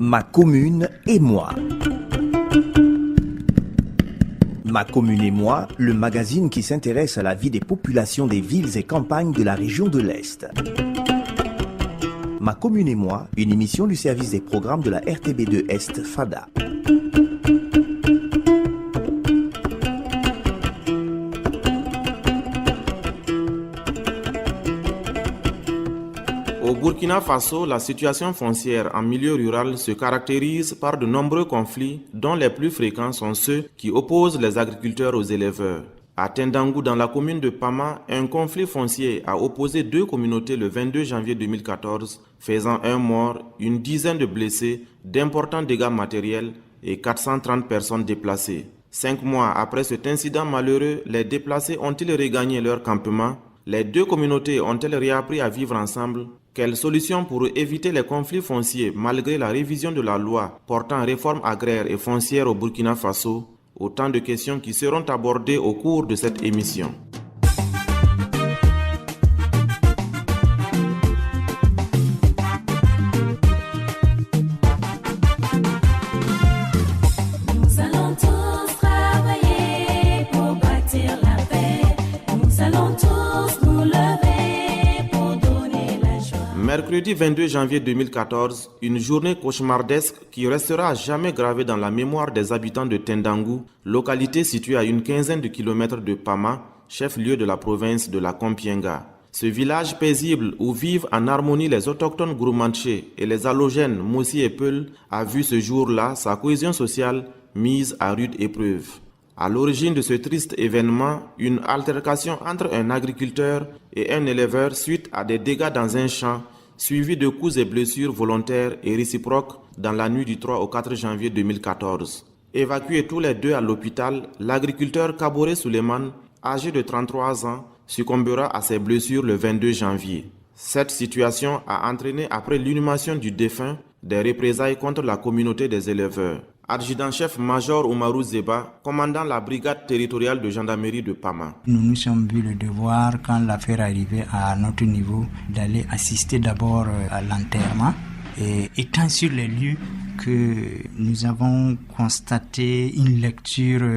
Ma commune et moi. Ma commune et moi, le magazine qui s'intéresse à la vie des populations des villes et campagnes de la région de l'Est. Ma commune et moi, une émission du service des programmes de la RTB2 Est FADA. Au Burkina Faso, la situation foncière en milieu rural se caractérise par de nombreux conflits dont les plus fréquents sont ceux qui opposent les agriculteurs aux éleveurs. À Tendangou, dans la commune de Pama, un conflit foncier a opposé deux communautés le 22 janvier 2014, faisant un mort, une dizaine de blessés, d'importants dégâts matériels et 430 personnes déplacées. 5 mois après cet incident malheureux, les déplacés ont-ils regagné leur campement? Les deux communautés ont-elles réappris à vivre ensemble? Quelles solutions pour éviter les conflits fonciers malgré la révision de la loi portant réforme agraire et foncière au Burkina Faso? Autant de questions qui seront abordées au cours de cette émission. Mercredi 22 janvier 2014, une journée cauchemardesque qui restera à jamais gravée dans la mémoire des habitants de Tendangou, localité située à une quinzaine de kilomètres de Pama, chef-lieu de la province de la Kompienga. Ce village paisible où vivent en harmonie les autochtones Gouroumanché et les allogènes Moussi et Peul a vu ce jour-là sa cohésion sociale mise à rude épreuve. À l'origine de ce triste événement, une altercation entre un agriculteur et un éleveur suite à des dégâts dans un champ, suivi de coups et blessures volontaires et réciproques dans la nuit du 3 au 4 janvier 2014. Évacués tous les deux à l'hôpital, l'agriculteur Kaboré Suleiman, âgé de 33 ans, succombera à ses blessures le 22 janvier. Cette situation a entraîné, après l'inhumation du défunt, des représailles contre la communauté des éleveurs. Adjudant-chef-major Oumarou Zeba, commandant la brigade territoriale de gendarmerie de Pama. Nous nous sommes vu le devoir, quand l'affaire arrivait à notre niveau, d'aller assister d'abord à l'enterrement. Et étant sur les lieux que nous avons constaté une lecture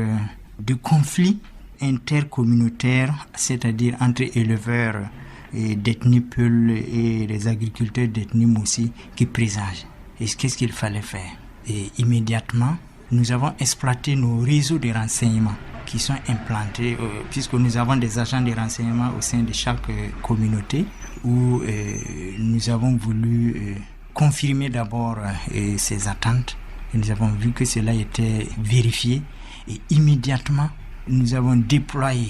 de conflits intercommunautaires, c'est-à-dire entre éleveurs et d'ethnie Peul et les agriculteurs d'ethnie Moussi qui présagent. Et qu'est-ce qu'il fallait faire? Et immédiatement, nous avons exploité nos réseaux de renseignements qui sont implantés, puisque nous avons des agents de renseignement au sein de chaque communauté, où nous avons voulu confirmer d'abord ces attentes. Et nous avons vu que cela était vérifié. Et immédiatement, nous avons déployé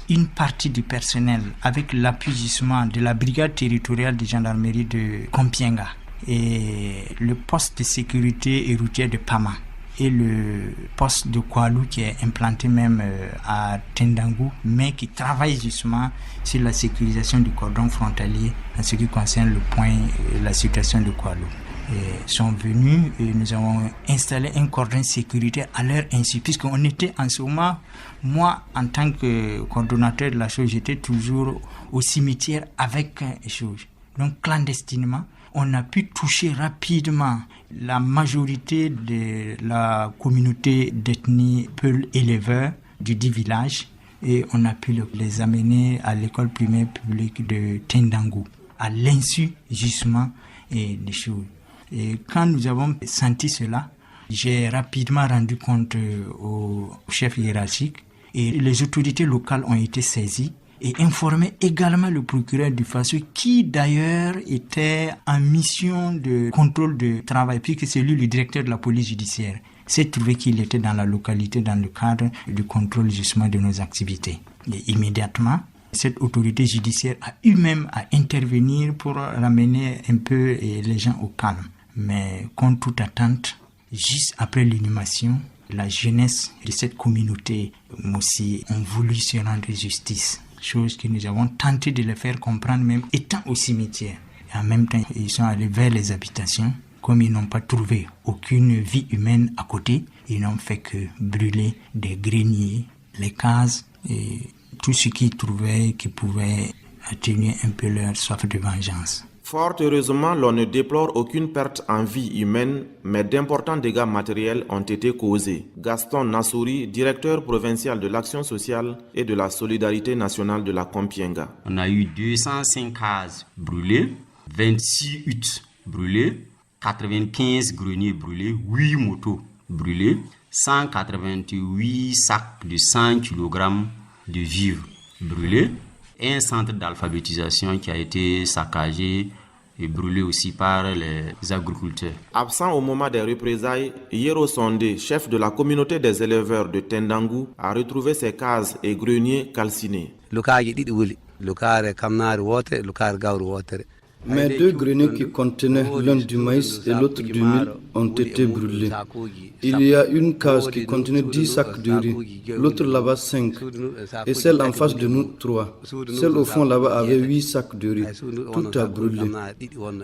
une partie du personnel avec l'appui justement de la brigade territoriale de gendarmerie de Kompienga et le poste de sécurité et routière de Pama et le poste de Koualou qui est implanté même à Tendangou, mais qui travaille justement sur la sécurisation du cordon frontalier en ce qui concerne le point, la situation de Koualou. Sont venus et nous avons installé un cordon de sécurité à leur insu, puisqu'on était en ce moment, moi en tant que coordonnateur de la chose, j'étais toujours au cimetière avec les choses. Donc clandestinement, on a pu toucher rapidement la majorité de la communauté d'ethnie Peul éleveur du dit village et on a pu les amener à l'école primaire publique de Tendangou, à l'insu justement des choses. Et quand nous avons senti cela, j'ai rapidement rendu compte au chef hiérarchique et les autorités locales ont été saisies et informé également le procureur du Faso qui d'ailleurs était en mission de contrôle de travail puisque c'est lui le directeur de la police judiciaire. C'est trouvé qu'il était dans la localité dans le cadre du contrôle justement de nos activités. Et immédiatement, cette autorité judiciaire a eu même à intervenir pour ramener un peu les gens au calme. Mais contre toute attente, juste après l'inhumation, la jeunesse de cette communauté Moussi ont voulu se rendre justice. Chose que nous avons tenté de les faire comprendre même étant au cimetière. Et en même temps, ils sont allés vers les habitations. Comme ils n'ont pas trouvé aucune vie humaine à côté, ils n'ont fait que brûler des greniers, les cases et tout ce qu'ils trouvaient qui pouvait atténuer un peu leur soif de vengeance. Fort heureusement, l'on ne déplore aucune perte en vie humaine, mais d'importants dégâts matériels ont été causés. Gaston Nassouri, directeur provincial de l'action sociale et de la solidarité nationale de la Kompienga. On a eu 205 cases brûlées, 26 huttes brûlées, 95 greniers brûlés, 8 motos brûlées, 188 sacs de 100 kg de vivres brûlés, un centre d'alphabétisation qui a été saccagé et brûlé aussi par les agriculteurs. Absent au moment des représailles, Yero Sondé, chef de la communauté des éleveurs de Tendangu, a retrouvé ses cases et greniers calcinés. Mes 2 greniers qui contenaient l'un du maïs et l'autre du mil ont été brûlés. Il y a une case qui contenait 10 sacs de riz, l'autre là-bas 5, et celle en face de nous 3. Celle au fond là-bas avait 8 sacs de riz. Tout a brûlé.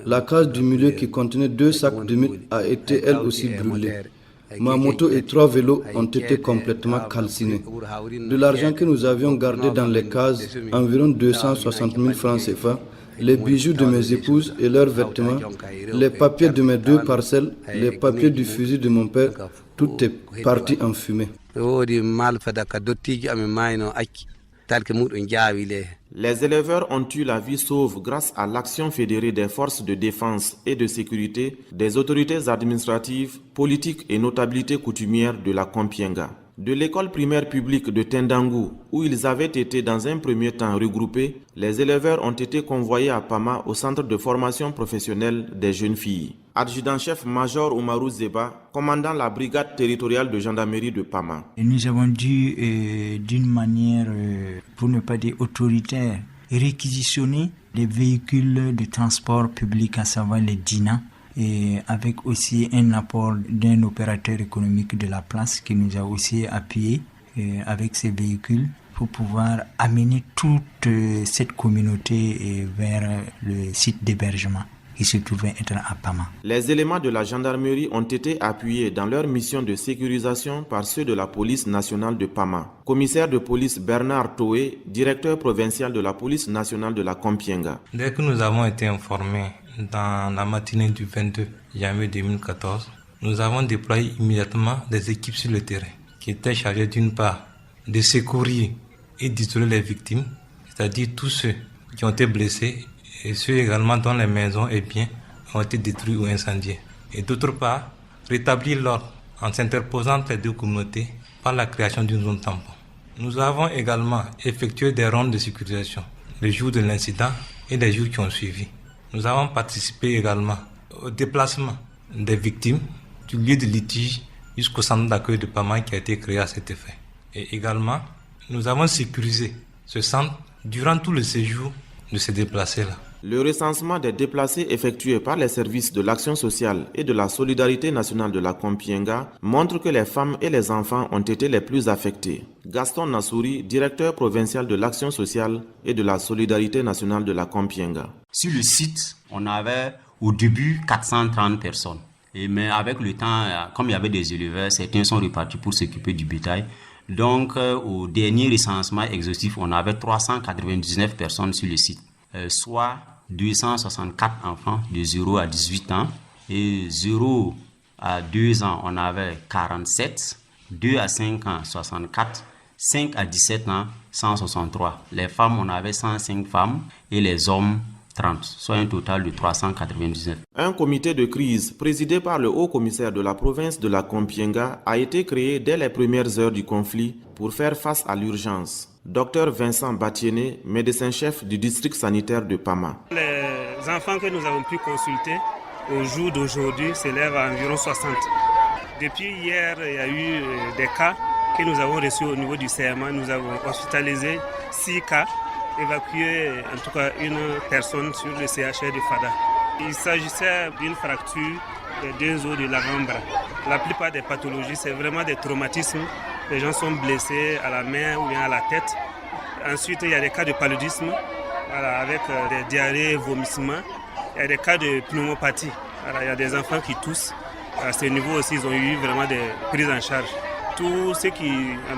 La case du milieu qui contenait 2 sacs de mil a été elle aussi brûlée. Ma moto et 3 vélos ont été complètement calcinés. De l'argent que nous avions gardé dans les cases, environ 260 000 francs CFA, les bijoux de mes épouses et leurs vêtements, les papiers de mes 2 parcelles, les papiers du fusil de mon père, tout est parti en fumée. Les éleveurs ont eu la vie sauve grâce à l'action fédérée des forces de défense et de sécurité, des autorités administratives, politiques et notabilités coutumières de la Kompienga. De l'école primaire publique de Tendangu, où ils avaient été dans un premier temps regroupés, les éleveurs ont été convoyés à Pama au centre de formation professionnelle des jeunes filles. Adjudant-chef Major Oumarou Zeba, commandant la brigade territoriale de gendarmerie de Pama. Et nous avons dû, d'une manière, pour ne pas dire autoritaire, réquisitionner les véhicules de transport public, à savoir les DINA, et avec aussi un apport d'un opérateur économique de la place qui nous a aussi appuyé avec ces véhicules pour pouvoir amener toute cette communauté vers le site d'hébergement qui se trouvait être à Pama. Les éléments de la gendarmerie ont été appuyés dans leur mission de sécurisation par ceux de la police nationale de Pama. Commissaire de police Bernard Toé, directeur provincial de la police nationale de la Kompienga. Dès que nous avons été informés dans la matinée du 22 janvier 2014, nous avons déployé immédiatement des équipes sur le terrain qui étaient chargées d'une part de secourir et d'isoler les victimes, c'est-à-dire tous ceux qui ont été blessés et ceux également dont les maisons et biens ont été détruits ou incendiés. Et d'autre part, rétablir l'ordre en s'interposant entre les 2 communautés par la création d'une zone tampon. Nous avons également effectué des rondes de sécurisation les jours de l'incident et les jours qui ont suivi. Nous avons participé également au déplacement des victimes du lieu de litige jusqu'au centre d'accueil de Pama qui a été créé à cet effet. Et également, nous avons sécurisé ce centre durant tout le séjour de ces déplacés-là. Le recensement des déplacés effectué par les services de l'action sociale et de la solidarité nationale de la Kompienga montre que les femmes et les enfants ont été les plus affectés. Gaston Nassouri, directeur provincial de l'action sociale et de la solidarité nationale de la Kompienga. Sur le site, on avait au début 430 personnes. Mais avec le temps, comme il y avait des éleveurs, certains sont repartis pour s'occuper du bétail. Donc, au dernier recensement exhaustif, on avait 399 personnes sur le site, soit 264 enfants de 0 à 18 ans. Et 0 à 2 ans, on avait 47, 2 à 5 ans, 64, 5 à 17 ans, 163. Les femmes, on avait 105 femmes et les hommes, 30, soit un total de 399. Un comité de crise présidé par le haut-commissaire de la province de la Kompienga a été créé dès les premières heures du conflit pour faire face à l'urgence. Dr Vincent Batiene, médecin-chef du district sanitaire de Pama. Les enfants que nous avons pu consulter au jour d'aujourd'hui s'élèvent à environ 60. Depuis hier, il y a eu des cas que nous avons reçus au niveau du CMA. Nous avons hospitalisé 6 cas, évacué en tout cas une personne sur le CHR de Fada. Il s'agissait d'une fracture des 2 os de l'avant-bras. La plupart des pathologies, c'est vraiment des traumatismes. Les gens sont blessés à la main ou bien à la tête. Ensuite, il y a des cas de paludisme avec des diarrhées, vomissements. Il y a des cas de pneumopathie. Il y a des enfants qui toussent. À ce niveau aussi, ils ont eu vraiment des prises en charge. Tous ceux qui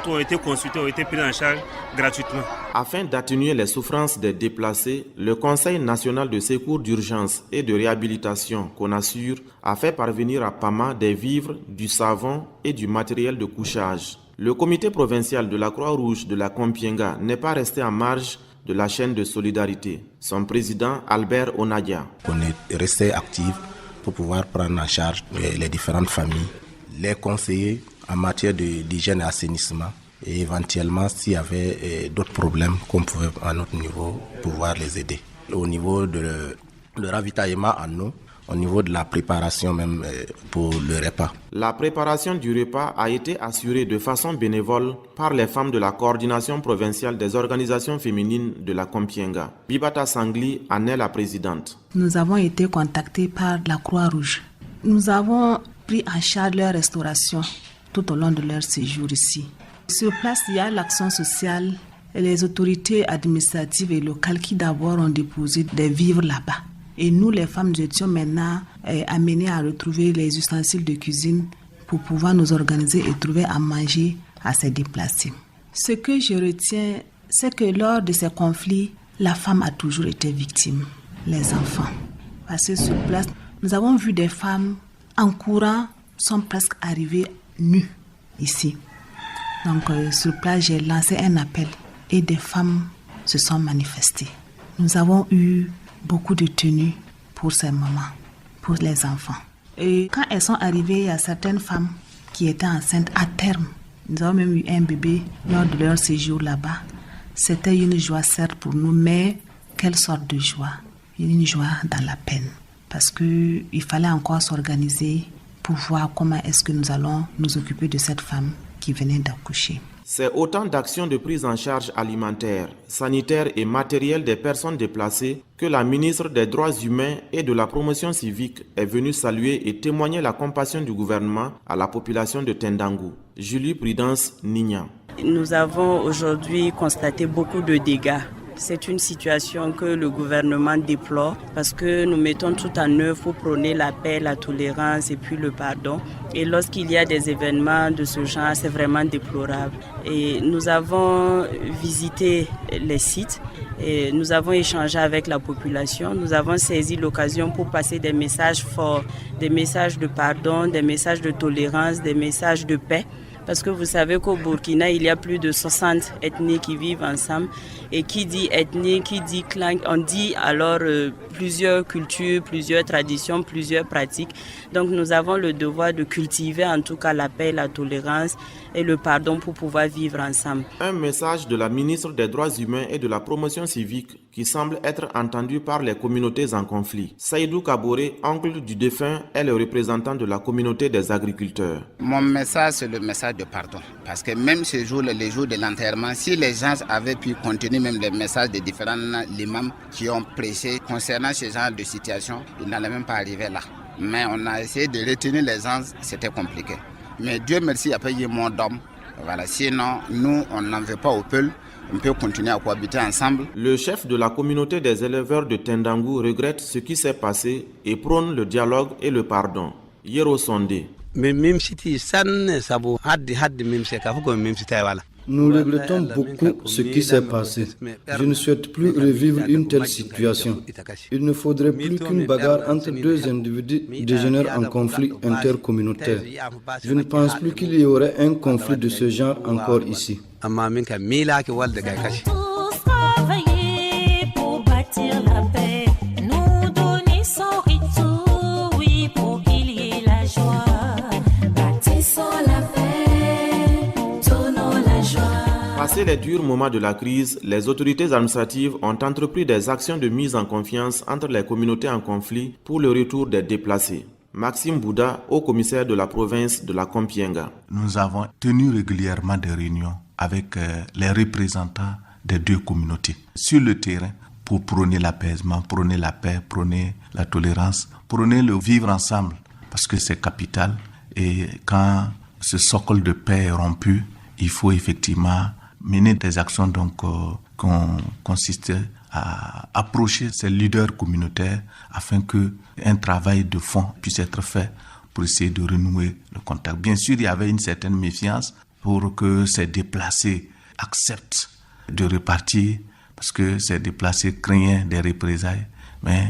ont été consultés ont été pris en charge gratuitement. Afin d'atténuer les souffrances des déplacés, le Conseil national de secours d'urgence et de réhabilitation, CONASUR, a fait parvenir à Pama des vivres, du savon et du matériel de couchage. Le comité provincial de la Croix-Rouge de la Kompienga n'est pas resté en marge de la chaîne de solidarité. Son président, Albert Onadia. On est resté actif pour pouvoir prendre en charge les différentes familles, les conseiller en matière d'hygiène et assainissement, et éventuellement s'il y avait d'autres problèmes qu'on pouvait à notre niveau pouvoir les aider. Au niveau de le ravitaillement en eau, au niveau de la préparation même pour le repas. La préparation du repas a été assurée de façon bénévole par les femmes de la coordination provinciale des organisations féminines de la Kompienga. Bibata Sangli en est la présidente. Nous avons été contactés par la Croix-Rouge. Nous avons pris en charge leur restauration tout au long de leur séjour ici. Sur place, il y a l'action sociale et les autorités administratives et locales qui d'abord ont déposé des vivres là-bas. Et nous, les femmes, nous étions maintenant amenées à retrouver les ustensiles de cuisine pour pouvoir nous organiser et trouver à manger à ces déplacés. Ce que je retiens, c'est que lors de ces conflits, la femme a toujours été victime, les enfants. Parce que sur place, nous avons vu des femmes en courant, sont presque arrivées nues ici. Donc sur place, j'ai lancé un appel et des femmes se sont manifestées. Nous avons eu beaucoup de tenues pour ces mamans, pour les enfants. Et quand elles sont arrivées, il y a certaines femmes qui étaient enceintes à terme. Nous avons même eu un bébé lors de leur séjour là-bas. C'était une joie certes pour nous, mais quelle sorte de joie? Une joie dans la peine. Parce qu'il fallait encore s'organiser pour voir comment est-ce que nous allons nous occuper de cette femme qui venait d'accoucher. C'est autant d'actions de prise en charge alimentaire, sanitaire et matérielle des personnes déplacées que la ministre des Droits humains et de la Promotion civique est venue saluer et témoigner la compassion du gouvernement à la population de Tendangou. Julie Prudence Nignan. Nous avons aujourd'hui constaté beaucoup de dégâts. C'est une situation que le gouvernement déplore parce que nous mettons tout en œuvre pour prôner la paix, la tolérance et puis le pardon. Et lorsqu'il y a des événements de ce genre, c'est vraiment déplorable. Et nous avons visité les sites et nous avons échangé avec la population. Nous avons saisi l'occasion pour passer des messages forts, des messages de pardon, des messages de tolérance, des messages de paix. Parce que vous savez qu'au Burkina, il y a plus de 60 ethnies qui vivent ensemble. Et qui dit ethnie, qui dit clan, on dit alors plusieurs cultures, plusieurs traditions, plusieurs pratiques. Donc nous avons le devoir de cultiver en tout cas la paix, la tolérance et le pardon pour pouvoir vivre ensemble. Un message de la ministre des Droits humains et de la Promotion civique qui semble être entendu par les communautés en conflit. Saïdou Kaboré, oncle du défunt, est le représentant de la communauté des agriculteurs. Mon message, c'est le message de pardon. Parce que même ce jour, les jours de l'enterrement, si les gens avaient pu contenir même les messages des différents imams qui ont prêché concernant ce genre de situation, ils n'allaient même pas arriver là. Mais on a essayé de retenir les gens, c'était compliqué. Mais Dieu merci, il n'y a pas eu mort d'homme. Voilà. Sinon, nous, on n'en veut pas au peuple. On peut continuer à cohabiter ensemble. Le chef de la communauté des éleveurs de Tendangou regrette ce qui s'est passé et prône le dialogue et le pardon. Yero Sondé. Nous regrettons beaucoup ce qui s'est passé. Je ne souhaite plus revivre une telle situation. Il ne faudrait plus qu'une bagarre entre deux individus dégénère en conflit intercommunautaire. Je ne pense plus qu'il y aurait un conflit de ce genre encore ici. Passé les durs moments de la crise, les autorités administratives ont entrepris des actions de mise en confiance entre les communautés en conflit pour le retour des déplacés. Maxime Bouda, haut commissaire de la province de la Kompienga. Nous avons tenu régulièrement des réunions avec les représentants des deux communautés sur le terrain pour prôner l'apaisement, prôner la paix, prôner la tolérance, prôner le vivre ensemble parce que c'est capital. Et quand ce socle de paix est rompu, il faut effectivement mener des actions qui consistent à approcher ces leaders communautaires afin qu'un travail de fond puisse être fait pour essayer de renouer le contact. Bien sûr, il y avait une certaine méfiance pour que ces déplacés acceptent de repartir, parce que ces déplacés craignaient des représailles. Mais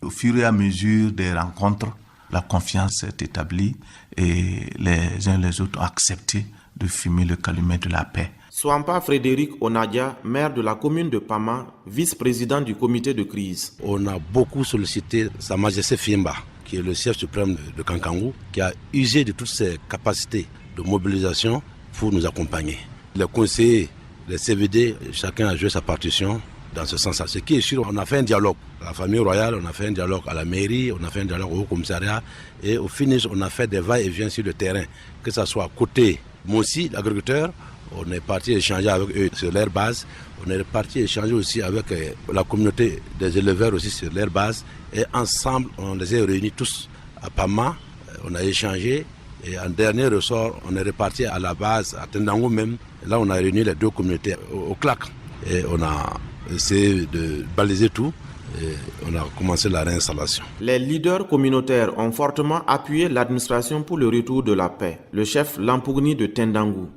au fur et à mesure des rencontres, la confiance s'est établie et les uns les autres ont accepté de fumer le calumet de la paix. Swampa Frédéric Onadia, maire de la commune de Pama, vice-président du comité de crise. On a beaucoup sollicité Sa Majesté Fiemba, qui est le chef suprême de Kankangu, qui a usé de toutes ses capacités de mobilisation pour nous accompagner. Les conseillers, les CVD, chacun a joué sa partition dans ce sens-là. Ce qui est sûr, on a fait un dialogue à la famille royale, on a fait un dialogue à la mairie, on a fait un dialogue au Haut-Commissariat et au finish, on a fait des va-et-vient sur le terrain. Que ce soit côté Mossi, l'agriculteur, on est parti échanger avec eux sur leur base, on est parti échanger aussi avec la communauté des éleveurs aussi sur leur base et ensemble, on les a réunis tous à Pama, on a échangé et en dernier ressort, on est reparti à la base, à Tendango même. Là, on a réuni les deux communautés au CLAC et on a essayé de baliser tout et on a commencé la réinstallation. Les leaders communautaires ont fortement appuyé l'administration pour le retour de la paix. Le chef Lampougni de Tendangu.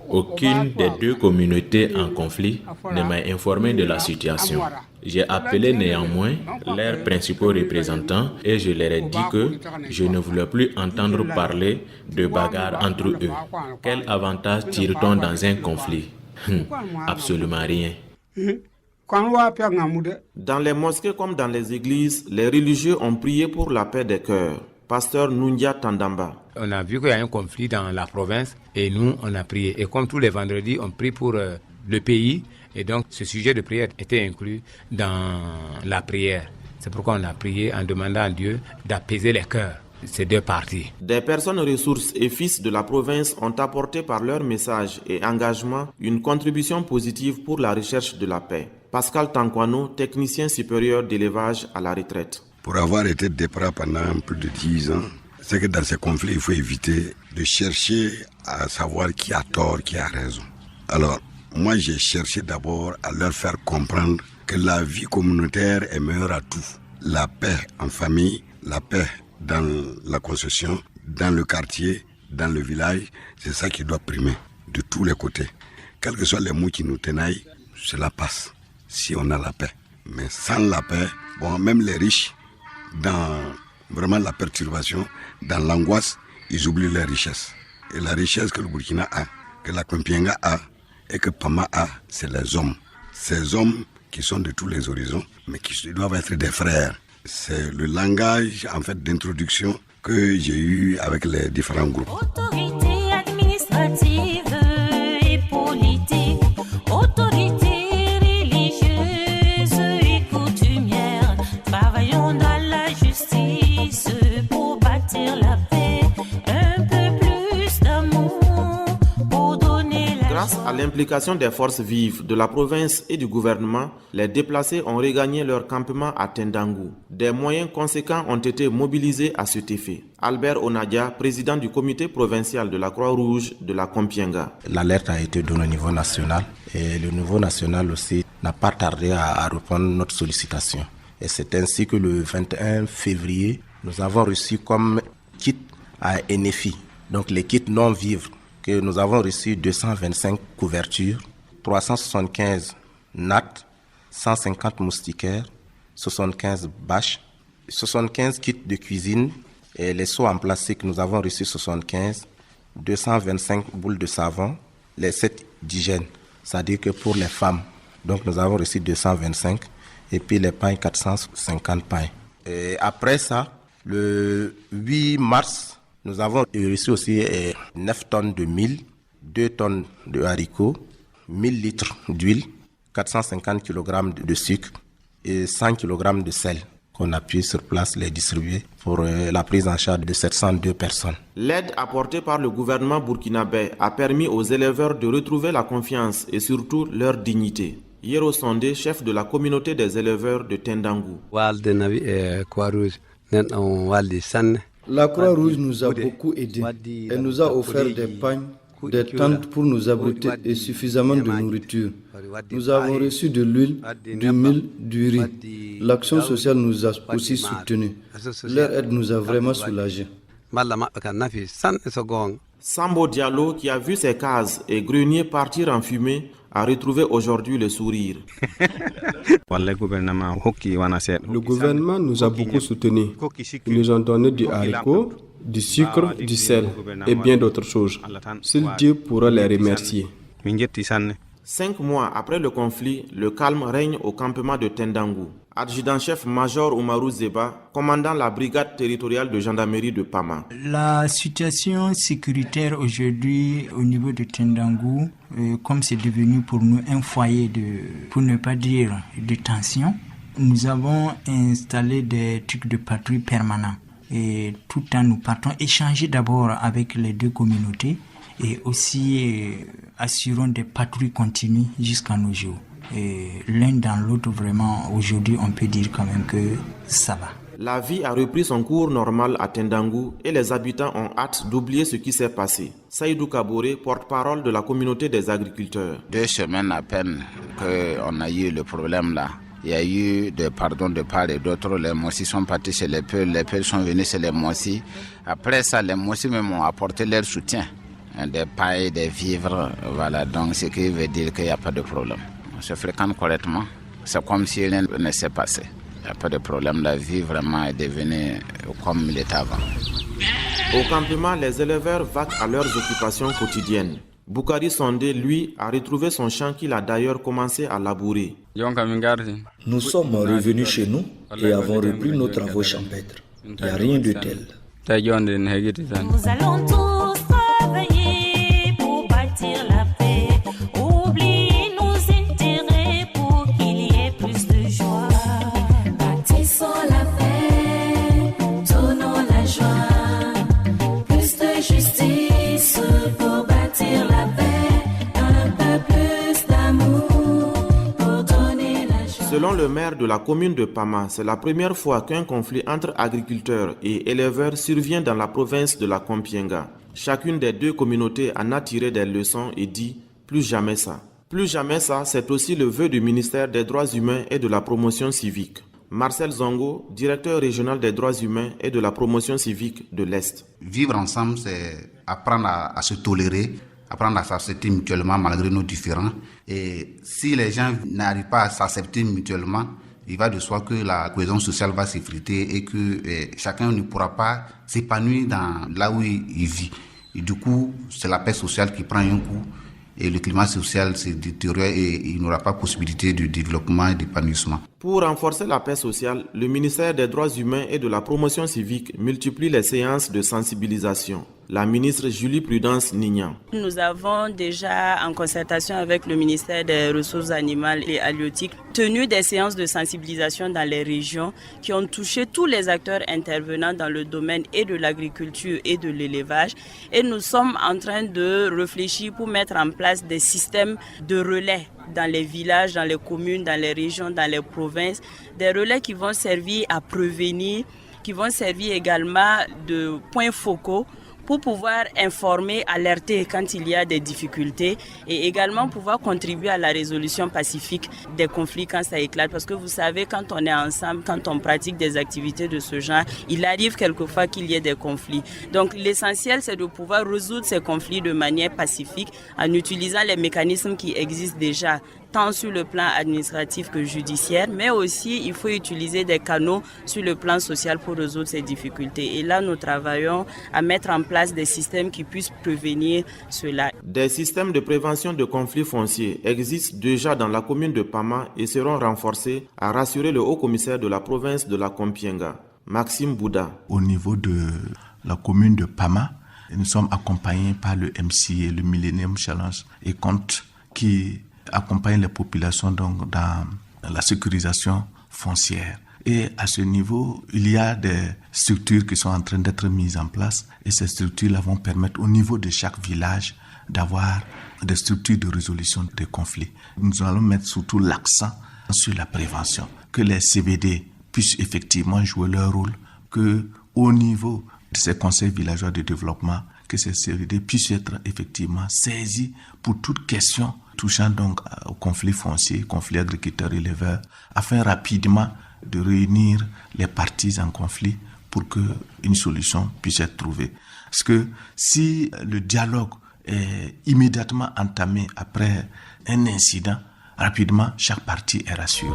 Aucune des deux communautés en conflit ne m'a informé de la situation. J'ai appelé néanmoins leurs principaux représentants et je leur ai dit que je ne voulais plus entendre parler de bagarre entre eux. Quel avantage tire-t-on dans un conflit? Absolument rien. Dans les mosquées comme dans les églises, les religieux ont prié pour la paix des cœurs. Pasteur Nundia Tandamba. On a vu qu'il y a un conflit dans la province et nous, on a prié. Et comme tous les vendredis, on prie pour le pays. Et donc, ce sujet de prière était inclus dans la prière. C'est pourquoi on a prié en demandant à Dieu d'apaiser les cœurs, ces deux parties. Des personnes ressources et fils de la province ont apporté par leur message et engagement une contribution positive pour la recherche de la paix. Pascal Tankwano, technicien supérieur d'élevage à la retraite. Pour avoir été départ pendant plus de 10 ans, c'est que dans ces conflits, il faut éviter de chercher à savoir qui a tort, qui a raison. Alors, moi, j'ai cherché d'abord à leur faire comprendre que la vie communautaire est meilleure à tout. La paix en famille, la paix dans la concession, dans le quartier, dans le village, c'est ça qui doit primer de tous les côtés. Quels que soient les mots qui nous tenaillent, cela passe si on a la paix. Mais sans la paix, bon, même les riches, dans vraiment la perturbation, dans l'angoisse, ils oublient les richesses. Et la richesse que le Burkina a, que la Kompienga a et que Pama a, c'est les hommes. Ces hommes qui sont de tous les horizons, mais qui doivent être des frères. C'est le langage en fait d'introduction que j'ai eu avec les différents groupes. Autorité administrative et politique, autorité religieuse et coutumière, travaillons dans la justice pour bâtir la paix, un peu plus d'amour pour donner la Grâce à l'implication des forces vives de la province et du gouvernement, les déplacés ont regagné leur campement à Tendangu. Des moyens conséquents ont été mobilisés à cet effet. Albert Onadia, président du comité provincial de la Croix-Rouge de la Kompienga. L'alerte a été donnée au niveau national et le niveau national aussi n'a pas tardé à répondre à notre sollicitation. Et c'est ainsi que le 21 février, nous avons reçu comme kit à NFI, donc les kits non-vivres, que nous avons reçu 225 couvertures, 375 nattes, 150 moustiquaires, 75 bâches, 75 kits de cuisine et les seaux en plastique, nous avons reçu 75, 225 boules de savon, les 7 d'hygiène, c'est-à-dire que pour les femmes, donc nous avons reçu 225 et puis les pains 450 pains. Et après ça, le 8 mars, nous avons reçu aussi 9 tonnes de mil, 2 tonnes de haricots, 1000 litres d'huile, 450 kg de sucre et 100 kg de sel qu'on a pu sur place les distribuer pour la prise en charge de 702 personnes. L'aide apportée par le gouvernement burkinabé a permis aux éleveurs de retrouver la confiance et surtout leur dignité. Yero Sondé, chef de la communauté des éleveurs de Tendangu. La Croix-Rouge nous a beaucoup aidés. Elle nous a offert des pagnes, des tentes pour nous abriter et suffisamment de nourriture. Nous avons reçu de l'huile, du mil, du riz. L'action sociale nous a aussi soutenus. Leur aide nous a vraiment soulagés. Sambo Diallo, qui a vu ses cases et greniers partir en fumée, a retrouvé aujourd'hui le sourire. Le gouvernement nous a beaucoup soutenus. Ils nous ont donné du haricot, du sucre, du sel et bien d'autres choses. Seul Dieu pourra les remercier. 5 mois après le conflit, le calme règne au campement de Tendangu. Adjudant-chef Major Oumarou Zeba, commandant la brigade territoriale de gendarmerie de Pama. La situation sécuritaire aujourd'hui au niveau de Tendangu, comme c'est devenu pour nous un foyer pour ne pas dire de tension, nous avons installé des trucs de patrouille permanents. Et tout le temps nous partons échanger d'abord avec les deux communautés et aussi assurons des patrouilles continues jusqu'à nos jours. Et l'un dans l'autre, vraiment, aujourd'hui, on peut dire quand même que ça va. La vie a repris son cours normal à Tendangu et les habitants ont hâte d'oublier ce qui s'est passé. Saïdou Kabore, porte-parole de la communauté des agriculteurs. 2 semaines à peine qu'on a eu le problème là. Il y a eu des pardons de part et d'autre. Les Mossis sont partis chez les Peuls sont venus chez les Mossis. Après ça, les Mossis même ont apporté leur soutien. Des pailles, des vivres, voilà. Donc ce qui veut dire qu'il n'y a pas de problème. On se fréquente correctement. C'est comme si rien ne s'est passé. Il n'y a pas de problème. La vie vraiment est devenue comme il était avant. Au campement, les éleveurs vaquent à leurs occupations quotidiennes. Boukari Sondé, lui, a retrouvé son champ qu'il a d'ailleurs commencé à labourer. Nous sommes revenus chez nous et avons repris nos travaux champêtres. Il n'y a rien de tel. Nous allons tous travailler pour bâtir la paix. Oubliez nos intérêts pour qu'il y ait plus de joie. Bâtissons la paix, donnons la joie. Plus de justice pour bâtir la paix. Un peu plus d'amour pour donner la joie. Selon le maire de la commune de Pama, c'est la première fois qu'un conflit entre agriculteurs et éleveurs survient dans la province de la Kompienga. Chacune des deux communautés en a tiré des leçons et dit « plus jamais ça ». Plus jamais ça, c'est aussi le vœu du ministère des Droits humains et de la promotion civique. Marcel Zongo, directeur régional des droits humains et de la promotion civique de l'Est. Vivre ensemble, c'est apprendre à se tolérer, apprendre à s'accepter mutuellement malgré nos différends. Et si les gens n'arrivent pas à s'accepter mutuellement, il va de soi que la cohésion sociale va s'effriter et que chacun ne pourra pas s'épanouir dans là où il vit. Et du coup, c'est la paix sociale qui prend un coup et le climat social se détériore et il n'y aura pas possibilité de développement et d'épanouissement. Pour renforcer la paix sociale, le ministère des Droits humains et de la promotion civique multiplie les séances de sensibilisation. La ministre Julie Prudence Nignan. Nous avons déjà, en concertation avec le ministère des Ressources animales et halieutiques, tenu des séances de sensibilisation dans les régions qui ont touché tous les acteurs intervenant dans le domaine et de l'agriculture et de l'élevage. Et nous sommes en train de réfléchir pour mettre en place des systèmes de relais dans les villages, dans les communes, dans les régions, dans les provinces, des relais qui vont servir à prévenir, qui vont servir également de points focaux pour pouvoir informer, alerter quand il y a des difficultés et également pouvoir contribuer à la résolution pacifique des conflits quand ça éclate. Parce que vous savez, quand on est ensemble, quand on pratique des activités de ce genre, il arrive quelquefois qu'il y ait des conflits. Donc l'essentiel, c'est de pouvoir résoudre ces conflits de manière pacifique en utilisant les mécanismes qui existent déjà, tant sur le plan administratif que judiciaire, mais aussi il faut utiliser des canaux sur le plan social pour résoudre ces difficultés. Et là, nous travaillons à mettre en place des systèmes qui puissent prévenir cela. Des systèmes de prévention de conflits fonciers existent déjà dans la commune de Pama et seront renforcés, a rassuré le haut-commissaire de la province de la Kompienga, Maxime Bouda. Au niveau de la commune de Pama, nous sommes accompagnés par le MCA, le Millennium Challenge et Compte, qui accompagne les populations donc dans la sécurisation foncière. Et à ce niveau, il y a des structures qui sont en train d'être mises en place et ces structures-là vont permettre au niveau de chaque village d'avoir des structures de résolution des conflits. Nous allons mettre surtout l'accent sur la prévention, que les CVD puissent effectivement jouer leur rôle, que au niveau de ces conseils villageois de développement, que ces CVD puissent être effectivement saisis pour toute question touchant donc au conflit foncier, conflit agriculteur-éleveur, afin rapidement de réunir les parties en conflit pour qu'une solution puisse être trouvée. Parce que si le dialogue est immédiatement entamé après un incident, rapidement, chaque partie est rassurée.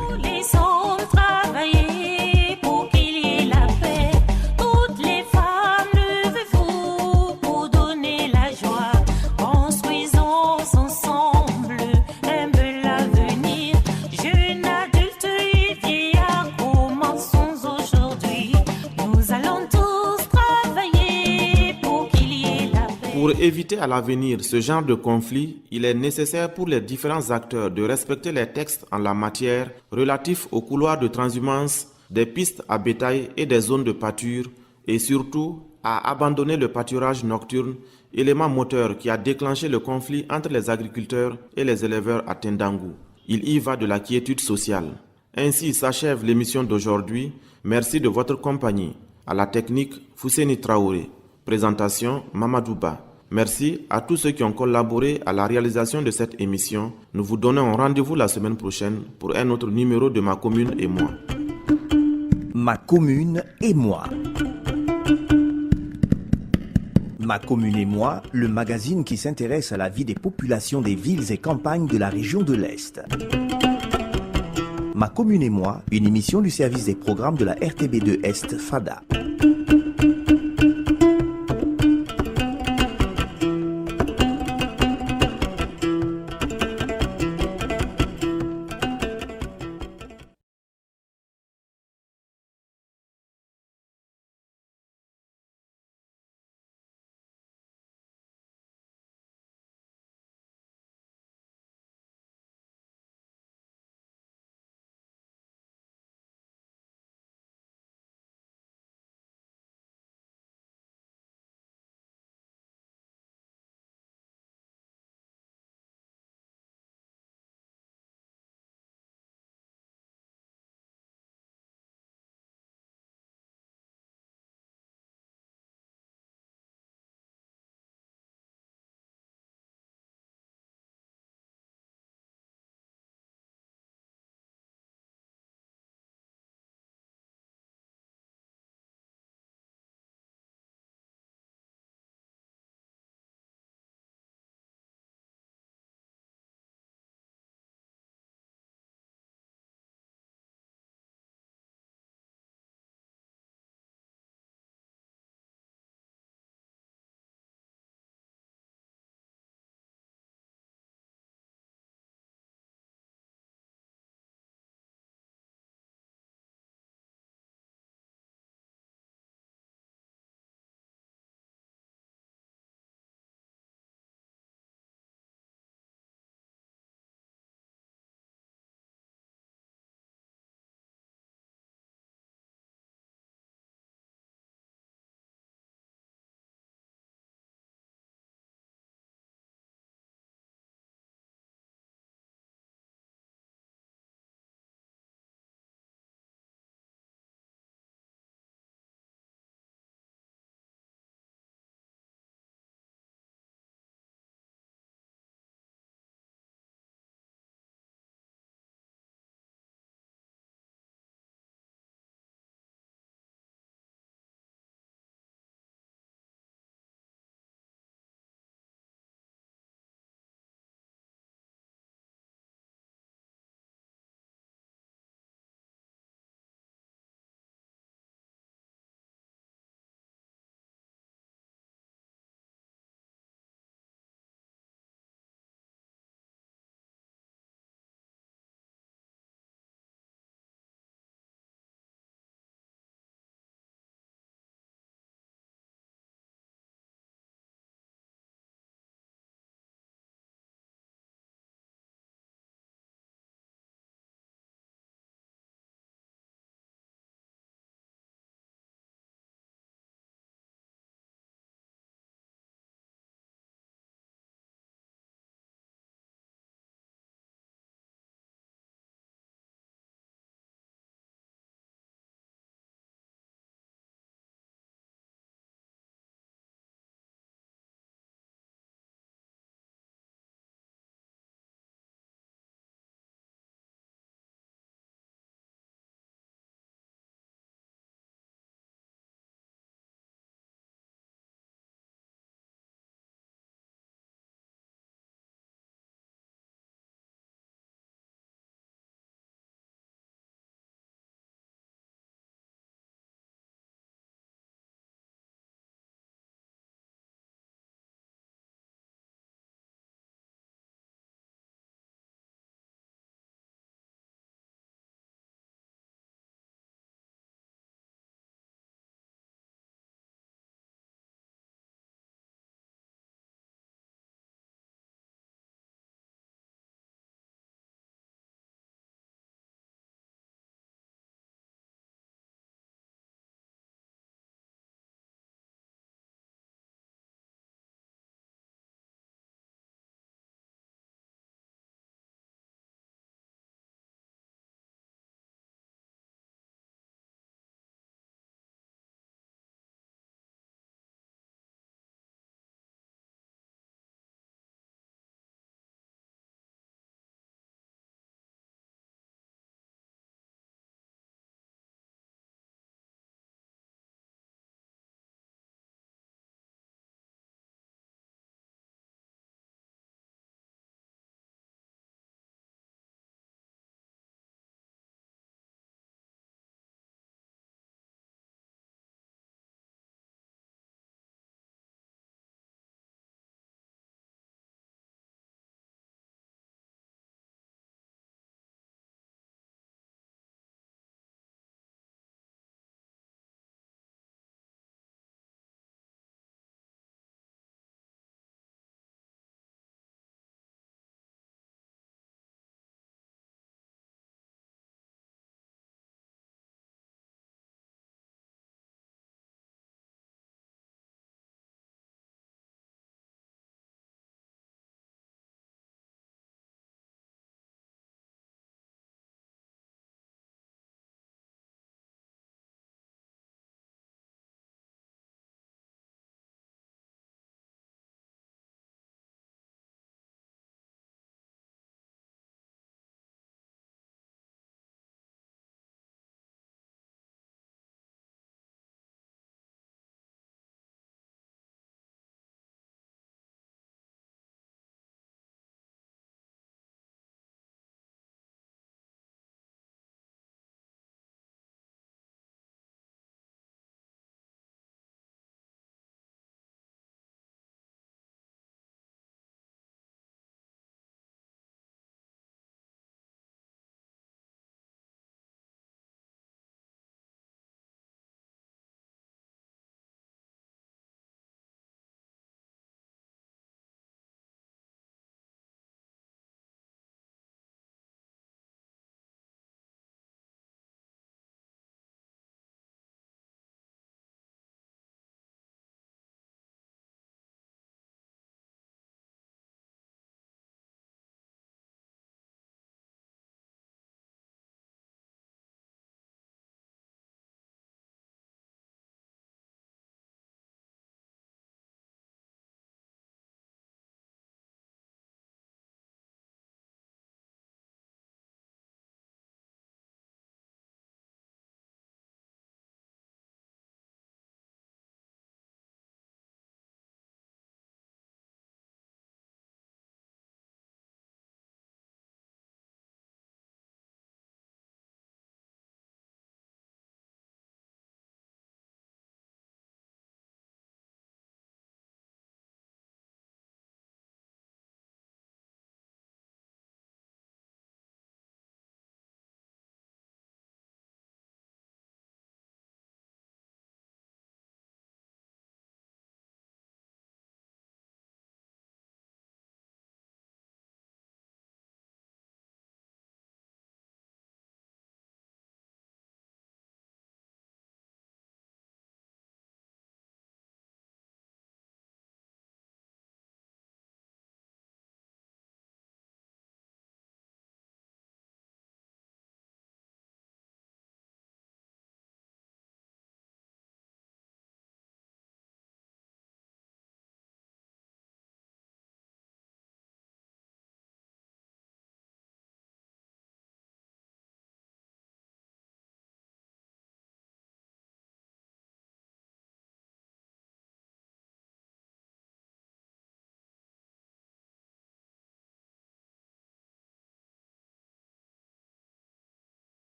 Pour éviter à l'avenir ce genre de conflit, il est nécessaire pour les différents acteurs de respecter les textes en la matière relatifs aux couloirs de transhumance, des pistes à bétail et des zones de pâture, et surtout à abandonner le pâturage nocturne, élément moteur qui a déclenché le conflit entre les agriculteurs et les éleveurs à Tendangou. Il y va de la quiétude sociale. Ainsi s'achève l'émission d'aujourd'hui. Merci de votre compagnie. À la technique, Fousseni Traoré. Présentation, Mamadouba. Merci à tous ceux qui ont collaboré à la réalisation de cette émission. Nous vous donnons rendez-vous la semaine prochaine pour un autre numéro de Ma commune et moi. Ma commune et moi. Ma commune et moi, le magazine qui s'intéresse à la vie des populations des villes et campagnes de la région de l'Est. Ma commune et moi, une émission du service des programmes de la RTB2 Est, FADA.